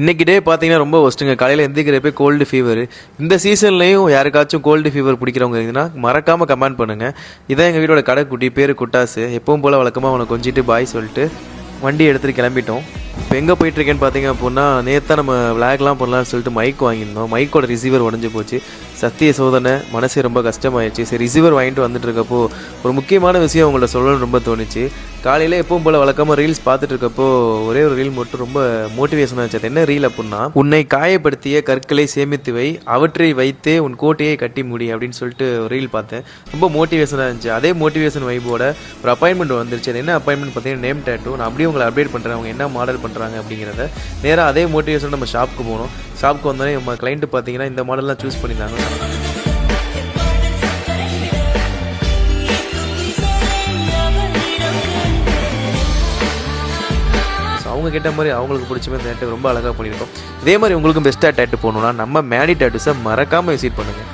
இன்றைக்கி டே பார்த்தீங்கன்னா ரொம்ப ஒஸ்ட்டுங்க. காலையில் எந்திரிக்கிறப்ப கோல்டு ஃபீவர். இந்த சீசன்லேயும் யாருக்காச்சும் கோல்டு ஃபீவர் பிடிக்கிறவங்க இருந்தீங்கன்னா மறக்காமல் கமெண்ட் பண்ணுங்கள். இதான் எங்கள் வீட்டோட கடைக்குட்டி, பேர் குட்டாசு. எப்பவும் போல் வழக்கமாக அவனை கொஞ்சிட்டு பாய் சொல்லிட்டு வண்டி எடுத்துகிட்டு கிளம்பிட்டோம். இப்போ எங்கே போயிட்டுருக்கேன்னு பார்த்தீங்க அப்படின்னா, நேற்று நம்ம விளாக்லாம் பண்ணலாம்னு சொல்லிட்டு மைக் வாங்கியிருந்தோம். மைக்கோட ரிசீவர் உடஞ்சி போச்சு. சத்திய சோதனை, மனசே ரொம்ப கஷ்டமாயிடுச்சு. சரி, ரிசீவர் வாங்கிட்டு வந்துட்டு இருக்கப்போ ஒரு முக்கியமான விஷயம் உங்கள்ட்ட சொல்லணும்னு ரொம்ப தோணுச்சு. காலையில் எப்பவும் போல் வழக்கமாக ரீல்ஸ் பார்த்துட்டு இருக்கப்போ ஒரே ஒரு ரீல் மட்டும் ரொம்ப மோட்டிவேஷனாக இருந்துச்சு. அது என்ன ரீல் அப்படின்னா, உன்னை காயப்படுத்திய கற்களை சேமித்து வை, அவற்றை வைத்தே உன் கோட்டையை கட்டி முடி அப்படின்னு சொல்லிட்டு ஒரு ரீல் பார்த்தேன். ரொம்ப மோட்டிவேஷனாக இருந்துச்சு. அதே மோட்டிவேஷன் வைப்போட ஒரு அப்பாயின்மெண்ட் வந்துருச்சு. அது என்ன அப்பாயின்மெண்ட் பார்த்தீங்கன்னா நேம் டேட்டூ. நான் அப்படியே உங்களை அப்டேட் பண்ணுறேன் அவங்க என்ன மாடல் பண்ணுறாங்க அப்படிங்கிறத. நேராக அதே மோட்டிவேஷன் நம்ம ஷாப்புக்கு போனோம். ஷாப்புக்கு வந்தோடனே நம்ம கிளைண்ட்டு பார்த்தீங்கன்னா இந்த மாடல்லாம் சூஸ் பண்ணியிருந்தாங்க. அவங்க கேட்ட மாதிரி அவங்களுக்கு பிடிச்ச மாதிரி டேட்டு ரொம்ப அழகாக பண்ணியிருக்கோம். இதே மாதிரி உங்களுக்கும் பெஸ்ட்டாக டேட்டு போகணுன்னா நம்ம மேடி டேட்டூஸை மறக்காமல் விசிட் பண்ணுங்கள்.